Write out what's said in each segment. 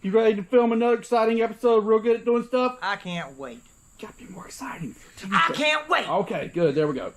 You ready to film another exciting episode of Real Good at Doing Stuff? I can't wait. Gotta be more exciting for Tuesday. I can't wait. Okay, good. There we go.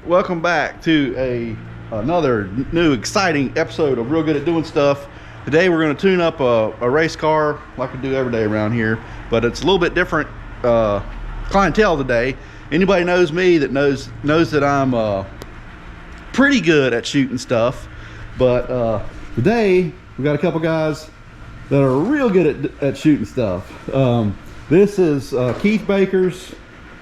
Welcome back to another new exciting episode of Real Good at Doing Stuff. Today we're going to tune up a race car like we do every day around here, but it's a little bit different clientele today. Anybody knows me that knows that I'm pretty good at shooting stuff, but today we got a couple guys that are real good at shooting stuff. This is Keith Baker's,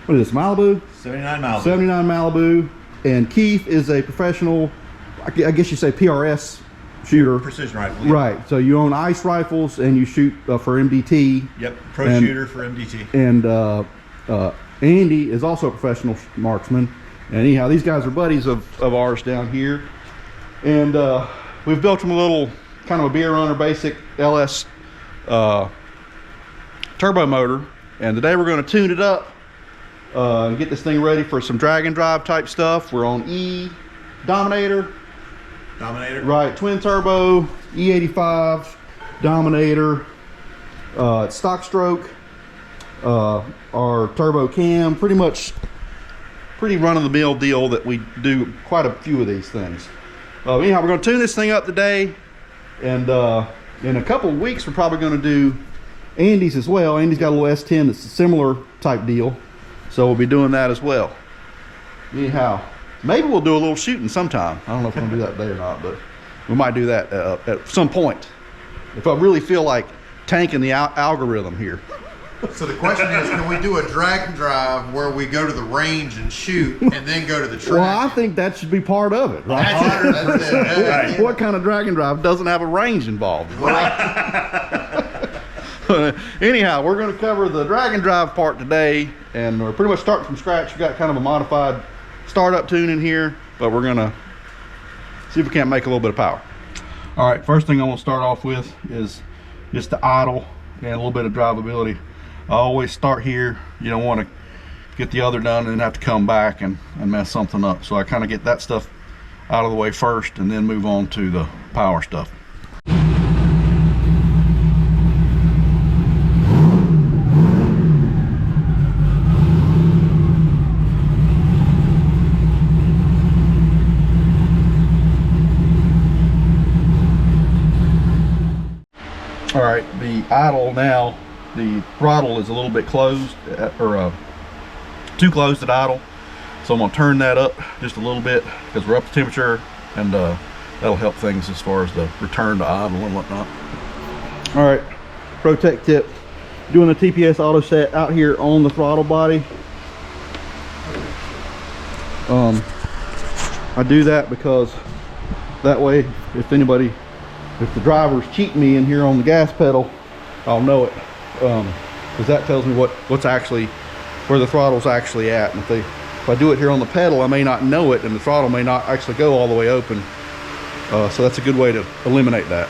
what is this, Malibu? 79 Malibu. 79 Malibu. And Keith is a professional, I guess you say PRS shooter. Precision rifle. Yep. Right. So you own ice rifles and you shoot for MDT. Yep. Shooter for MDT. And Andy is also a professional marksman. And anyhow, these guys are buddies of ours down here. And we've built them a little kind of a beer runner basic LS turbo motor. And today we're going to tune it up. And get this thing ready for some drag and drive type stuff. We're on Dominator. Right, twin turbo, E85, Dominator, stock stroke, our turbo cam, pretty run-of-the-mill deal that we do quite a few of these things. Anyhow, we're going to tune this thing up today, and in a couple of weeks we're probably going to do Andy's as well. Andy's got a little S10 that's a similar type deal. So we'll be doing that as well. Anyhow, maybe we'll do a little shooting sometime. I don't know if we're gonna do that today or not, but we might do that at some point. If I really feel like tanking the algorithm here. So the question is, can we do a drag and drive where we go to the range and shoot and then go to the track? Well, I think that should be part of it, right? That's What kind of drag and drive doesn't have a range involved? Anyhow, we're going to cover the drag and drive part today, and we're pretty much starting from scratch. We've got kind of a modified startup tune in here, but we're going to see if we can't make a little bit of power. All right, first thing I'm going to start off with is just the idle and a little bit of drivability. I always start here. You don't want to get the other done and then have to come back and mess something up. So I kind of get that stuff out of the way first and then move on to the power stuff. All right, the idle now, the throttle is a little bit closed, or too closed at idle. So I'm gonna turn that up just a little bit because we're up to temperature, and that'll help things as far as the return to idle and whatnot. All right, pro tech tip, doing the TPS auto set out here on the throttle body. I do that because that way, if the driver's cheating me in here on the gas pedal, I'll know it, because that tells me what's actually, where the throttle's actually at. And if I do it here on the pedal, I may not know it, and the throttle may not actually go all the way open. So that's a good way to eliminate that.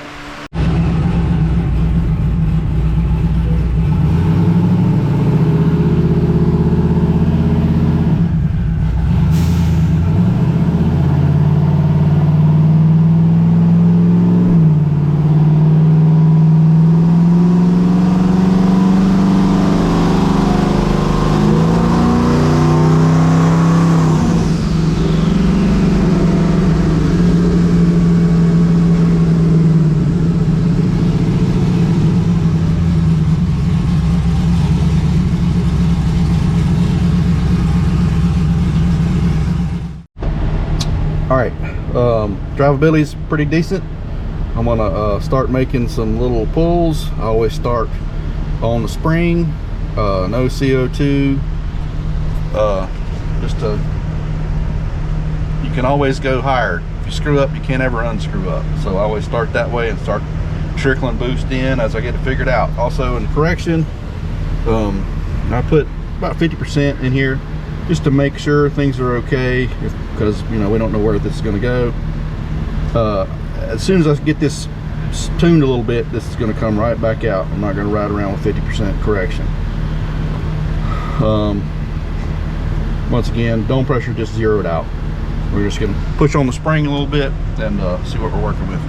All right, drivability is pretty decent. I'm gonna start making some little pulls. I always start on the spring, no CO2. You can always go higher. If you screw up, you can't ever unscrew up. So I always start that way and start trickling boost in as I get it figured out. Also in correction, I put about 50% in here just to make sure things are okay, because you know we don't know where this is going to go. As soon as I get this tuned a little bit, this is going to come right back out. I'm not going to ride around with 50% correction. Once again, dome pressure just zeroed out. We're just going to push on the spring a little bit and see what we're working with.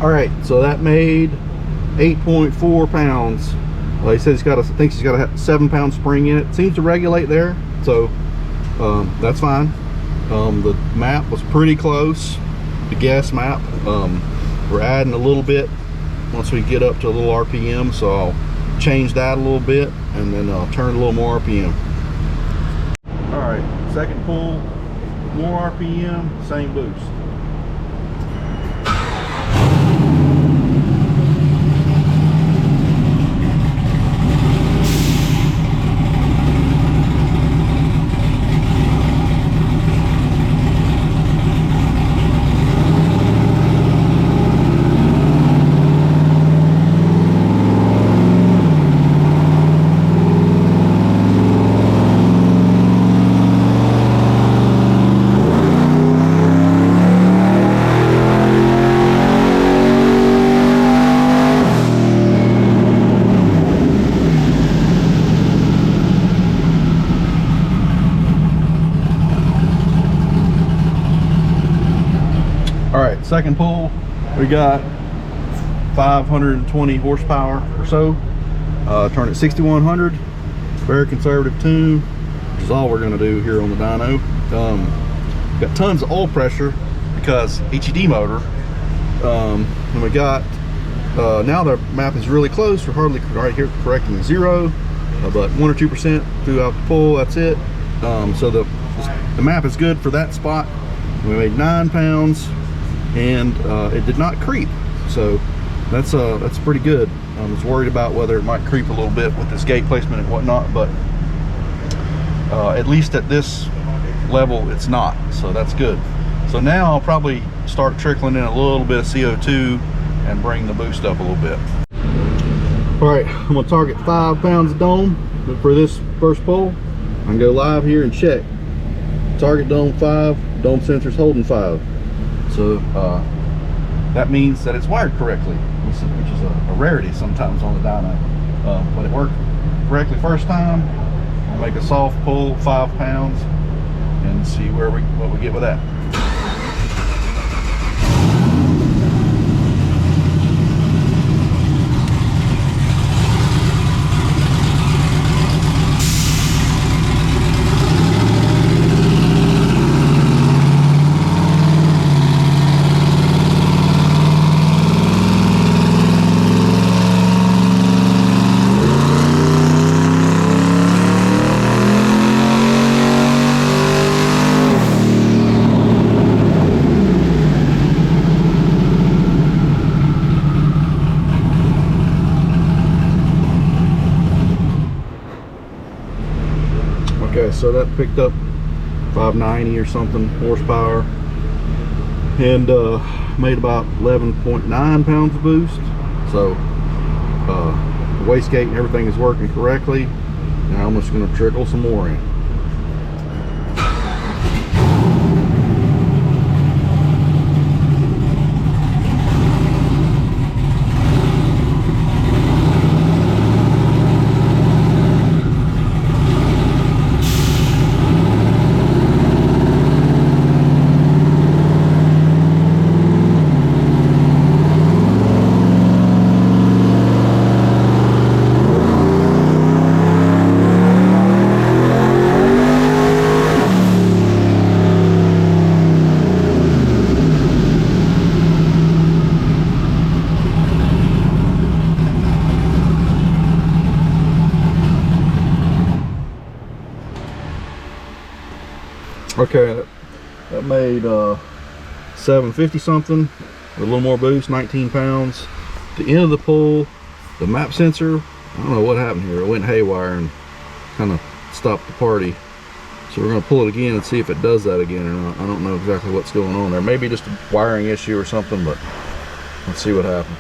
All right, so that made 8.4 pounds. Well, he says thinks he's got a 7-pound spring in it. Seems to regulate there, so that's fine. The map was pretty close, the gas map. We're adding a little bit once we get up to a little RPM, so I'll change that a little bit and then I'll turn a little more RPM. All right, second pull, more RPM, same boost. All right, second pull, we got 520 horsepower or so. Turn it 6100, very conservative tune, which is all we're gonna do here on the dyno. Got tons of oil pressure because HED motor. And we got, now the map is really close. We're hardly right here correcting 0, but 1 or 2% throughout the pull, that's it. So the map is good for that spot. We made 9 pounds. And it did not creep, so that's pretty good. I was worried about whether it might creep a little bit with this gate placement and whatnot, but at least at this level it's not, so that's good. So now I'll probably start trickling in a little bit of CO2 and bring the boost up a little bit. All right, I'm gonna target 5 pounds of dome for this first pull. I can go live here and check. Target dome 5, dome sensor's holding 5. So that means that it's wired correctly, which is a rarity sometimes on the dyno. But it worked correctly first time. I'll make a soft pull, 5 pounds, and see what we get with that. Okay, so that picked up 590 or something horsepower and made about 11.9 pounds of boost. So the wastegate and everything is working correctly. Now I'm just going to trickle some more in. Okay, that made 750 something with a little more boost, 19 pounds. The end of the pull, the map sensor, I don't know what happened here. It went haywire and kind of stopped the party. So we're going to pull it again and see if it does that again or not. I don't know exactly what's going on there. Maybe just a wiring issue or something, but let's see what happens.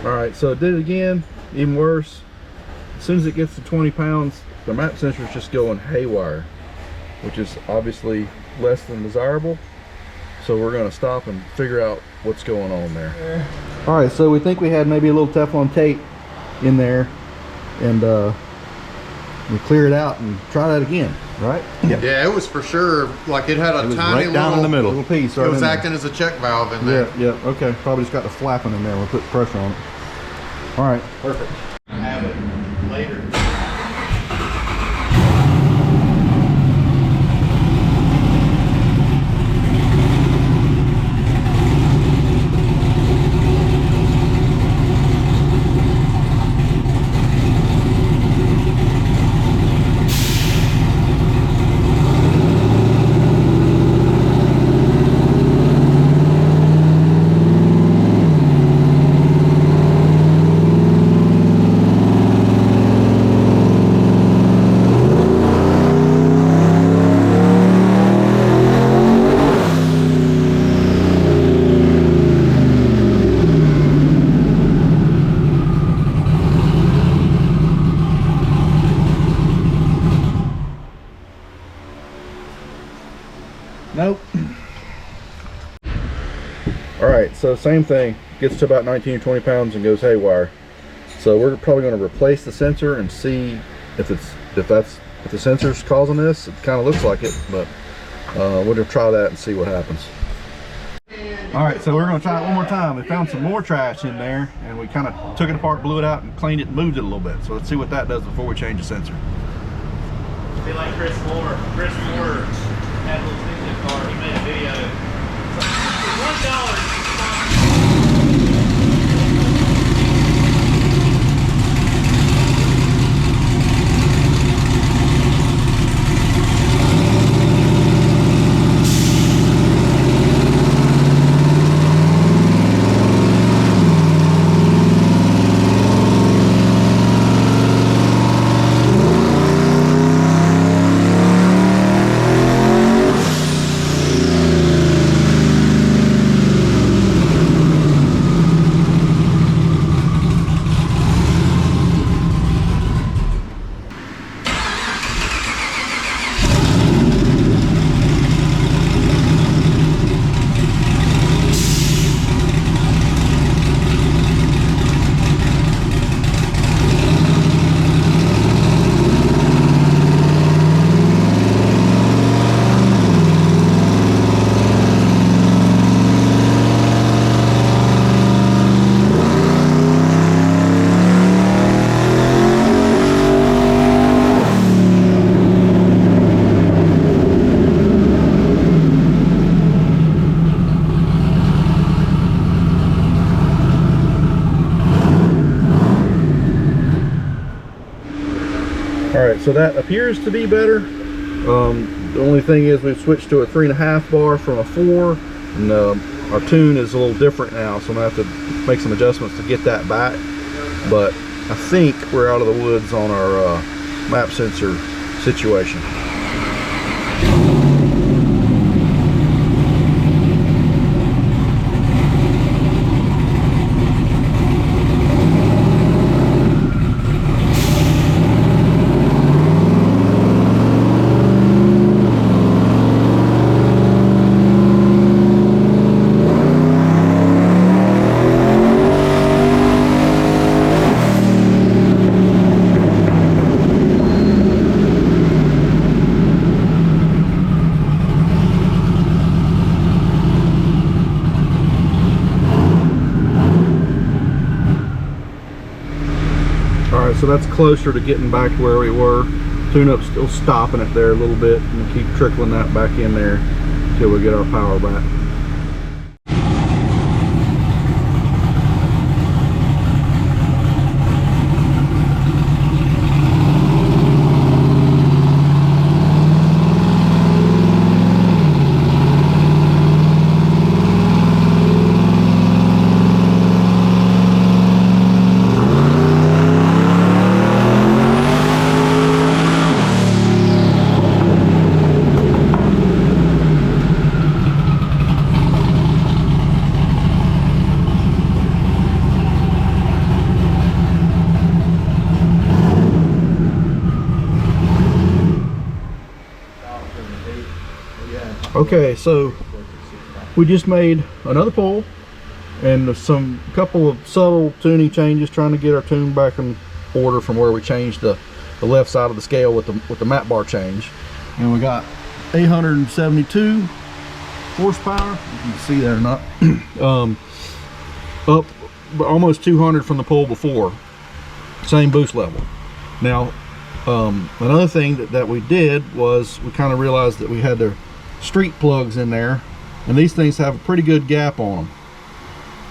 Alright, so it did it again, even worse. As soon as it gets to 20 pounds, the map sensor is just going haywire, which is obviously less than desirable. So we're going to stop and figure out what's going on there. Alright, so we think we had maybe a little Teflon tape in there, and we clear it out and try that again, right? Yeah, it was for sure, like it had a tiny right down in the middle. Little piece right it was in acting there. as a check valve in there. Yeah, okay. Probably just got the flapping in there. We'll put pressure on it. All right, perfect. Have it later. Nope. All right, so same thing. Gets to about 19 or 20 pounds and goes haywire. So we're probably going to replace the sensor and see if the sensor's causing this. It kind of looks like it, but we're going to try that and see what happens. All right, so we're going to try it one more time. We found some more trash in there, and we kind of took it apart, blew it out, and cleaned it and moved it a little bit. So let's see what that does before we change the sensor. Be like Chris Moore. Chris Moore had a little thing in the car. He made a video. $1. Alright, so that appears to be better. The only thing is we've switched to a 3.5 bar from a 4, and our tune is a little different now, so I'm going to have to make some adjustments to get that back. But I think we're out of the woods on our map sensor situation. so that's closer to getting back to where we were. Tune-up's still stopping it there a little bit, and we'll keep trickling that back in there until we get our power back. Okay, so we just made another pull and some couple of subtle tuning changes, trying to get our tune back in order from where we changed the left side of the scale with the map bar change. And we got 872 horsepower. You can see that or not. Up almost 200 from the pull before. Same boost level. Now, another thing that we did was we kind of realized that we had the street plugs in there, and these things have a pretty good gap on them.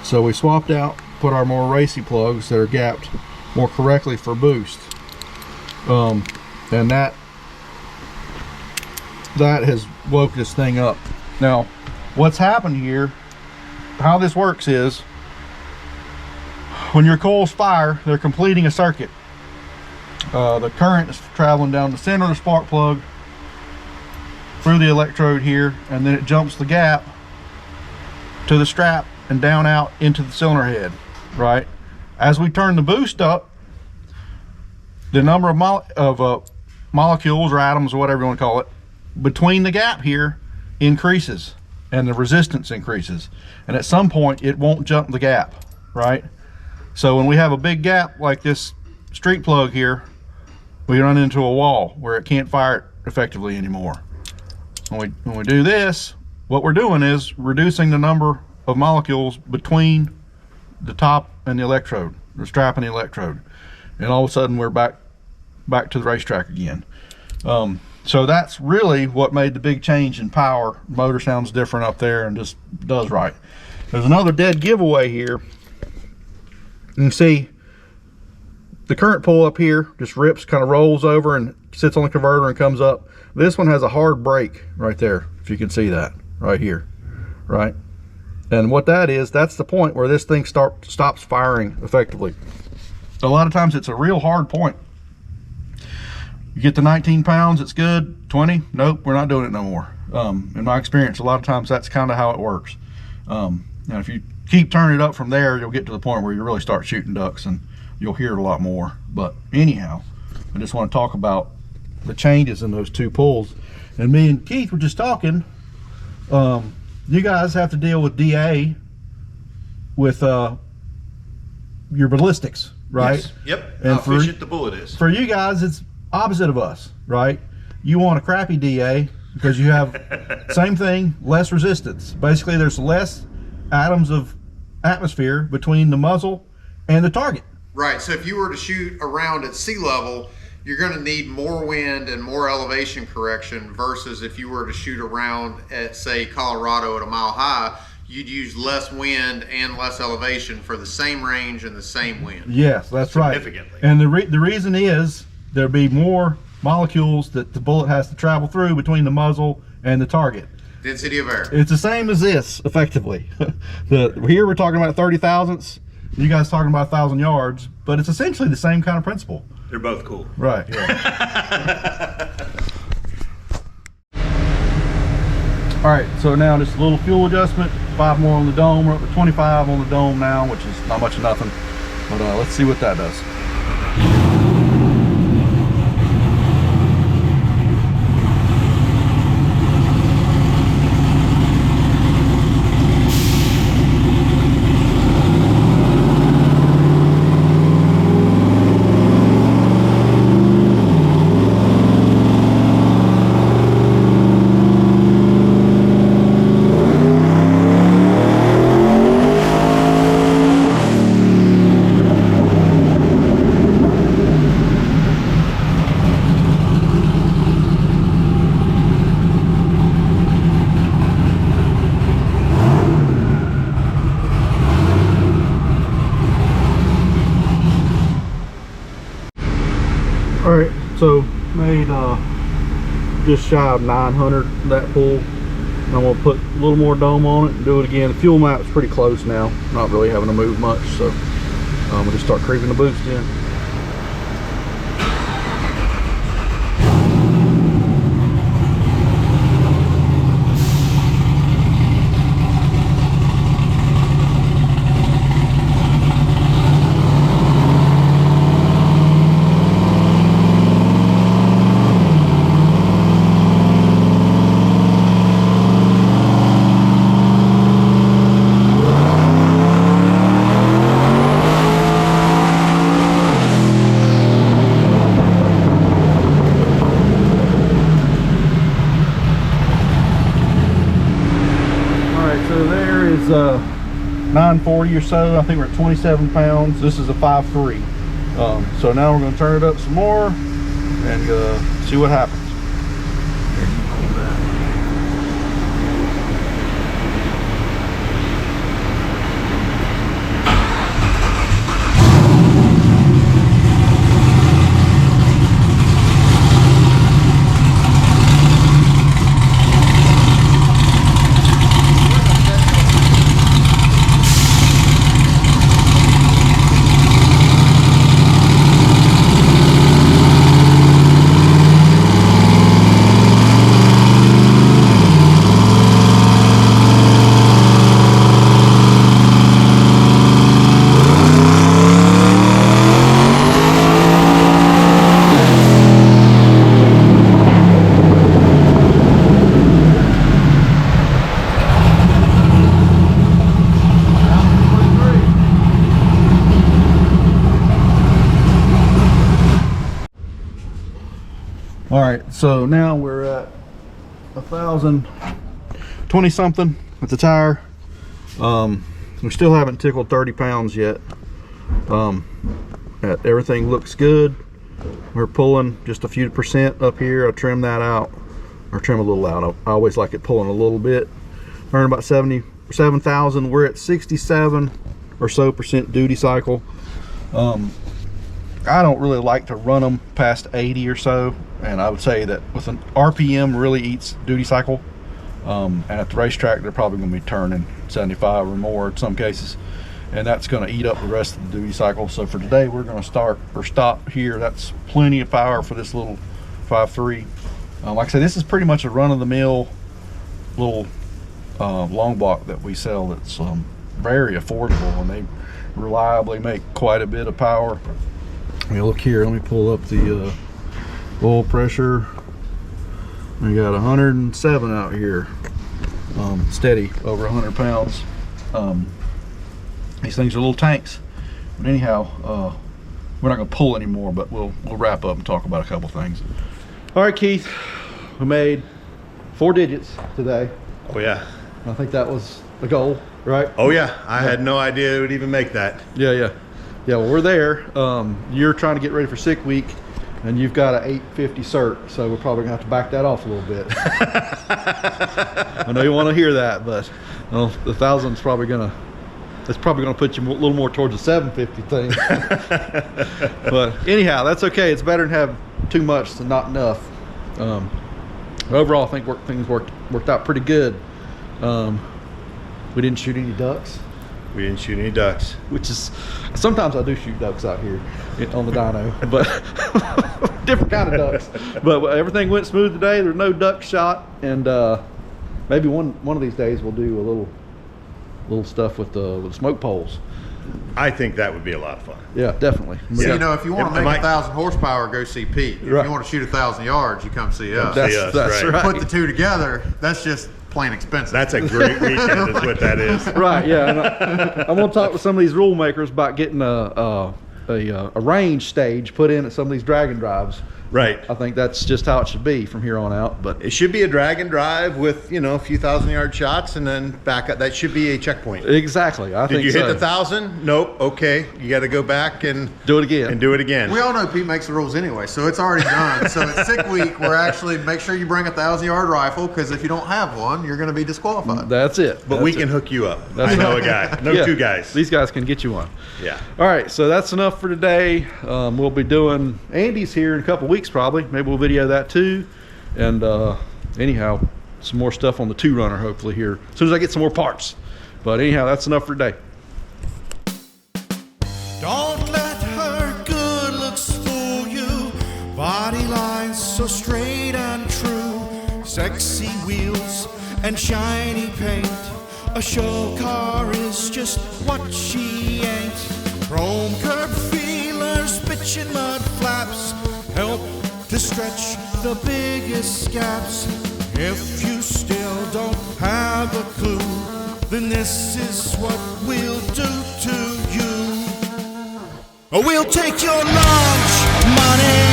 So we swapped out, put our more racy plugs that are gapped more correctly for boost. And that has woke this thing up. Now, what's happened here, how this works is, when your coils fire, they're completing a circuit. The current is traveling down the center of the spark plug through the electrode here, and then it jumps the gap to the strap and down out into the cylinder head, right? As we turn the boost up, the number of molecules or atoms or whatever you want to call it between the gap here increases, and the resistance increases, and at some point it won't jump the gap, right? So when we have a big gap like this street plug here, we run into a wall where it can't fire it effectively anymore. When we do this, what we're doing is reducing the number of molecules between the top and the electrode, the strap and the electrode, and all of a sudden we're back to the racetrack again. So that's really what made the big change in power. Motor sounds different up there and just does right. There's another dead giveaway here. You can see the current pull up here just rips, kind of rolls over and sits on the converter and comes up. This one has a hard break right there, if you can see that right here, right? And what that is, that's the point where this thing stops firing effectively. A lot of times it's a real hard point. You get to 19 pounds, it's good. 20, nope, we're not doing it no more. In my experience, a lot of times that's kind of how it works. Now if you keep turning it up from there, you'll get to the point where you really start shooting ducks and you'll hear it a lot more. But anyhow, I just want to talk about the changes in those two pulls. And me and Keith were just talking, you guys have to deal with DA with your ballistics, right? Yes. Yep. And how efficient the bullet is. For you guys, it's opposite of us, right? You want a crappy DA because you have same thing, less resistance. Basically, there's less atoms of atmosphere between the muzzle and the target. Right, so if you were to shoot around at sea level, you're going to need more wind and more elevation correction versus if you were to shoot around at, say, Colorado at a mile high, you'd use less wind and less elevation for the same range and the same wind. Yes, that's right. Significantly. And the reason is there'll be more molecules that the bullet has to travel through between the muzzle and the target. Density of air. It's the same as this, effectively. Here we're talking about 30 thousandths. You guys talking about 1,000 yards, but it's essentially the same kind of principle. They're both cool. Right. Yeah. All right, so now just a little fuel adjustment. 5 more on the dome. We're up to 25 on the dome now, which is not much of nothing. But let's see what that does. So made just shy of 900 that pull. I'm gonna put a little more dome on it and do it again. The fuel map's pretty close now. Not really having to move much, so we'll just start creeping the boost in. So there is 940 or so. I think we're at 27 pounds. This is a 5.3. So now we're going to turn it up some more and see what happens. All right, so now we're at 1,020 something with the tire. We still haven't tickled 30 pounds yet. Everything looks good. We're pulling just a few percent up here. I trim that out, or trim a little out. I always like it pulling a little bit. Earn about 77,000. We're at 67 or so percent duty cycle. I don't really like to run them past 80 or so, and I would say that with an RPM really eats duty cycle, and at the racetrack they're probably going to be turning 75 or more in some cases, and that's going to eat up the rest of the duty cycle. So for today we're going to start or stop here. That's plenty of power for this little 5.3. Like I said, this is pretty much a run-of-the-mill little long block that we sell that's very affordable, and they reliably make quite a bit of power. Look here, let me pull up the oil pressure. We got 107 out here, steady, over 100 pounds. These things are little tanks, but anyhow, we're not going to pull anymore, but we'll wrap up and talk about a couple things. All right, Keith, we made 4 digits today. Oh yeah. I think that was the goal, right? Oh yeah. I had no idea it would even make that. Yeah, well, we're there. You're trying to get ready for sick week, and you've got an 850 cert, so we're probably gonna have to back that off a little bit. I know you want to hear that, but the 1,000's probably gonna put you a little more towards the 750 thing. But anyhow, that's okay. It's better than have too much than not enough. Overall, I think things worked out pretty good. We didn't shoot any ducks. We didn't shoot any ducks. Which is, sometimes I do shoot ducks out here on the dyno, but different kind of ducks. But everything went smooth today. There's no duck shot, and maybe one of these days we'll do a little stuff with the smoke poles. I think that would be a lot of fun. Yeah, definitely. So, Yeah. you know, if you want to make 1,000 horsepower, go see Pete. If Right. you want to shoot 1,000 yards, you come see us. That's right. Put the two together, that's just plain expensive. That's a great weekend is what that is. Right, yeah. And I'm going to talk with some of these rule makers about getting a range stage put in at some of these drag and drives. Right. I think that's just how it should be from here on out. But It should be a drag and drive with, you know, a few 1,000-yard shots and then back up. That should be a checkpoint. exactly, I Did think you so. hit the 1,000? Nope. Okay. You got to go back and Do it again. do it again. We all know Pete makes the rules anyway, so it's already done. So at sick week, we're actually make sure you bring a 1,000-yard rifle, because if you don't have one, you're going to be disqualified. That's it. But we can hook you up. I know a guy. No, Yeah, 2 guys. These guys can get you one. Yeah. All right, so that's enough for today. We'll be doing Andy's here in a couple weeks. weeks probably. Maybe we'll video that too. And anyhow, some more stuff on the 2Runner hopefully here as soon as I get some more parts. But anyhow, that's enough for today. Don't let her good looks fool you. Body lines so straight and true. Sexy wheels and shiny paint. A show car is just what she ain't. Chrome curb feelers, bitchin' mud flaps help to stretch the biggest gaps. If you still don't have a clue, then this is what we'll do to you. We'll take your lunch money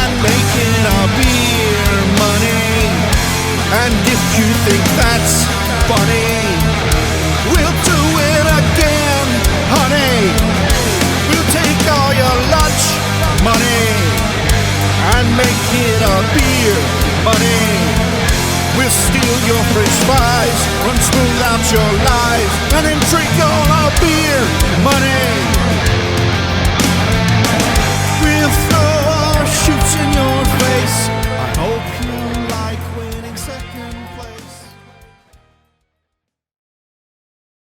and make it our beer money. And if you think that's funny,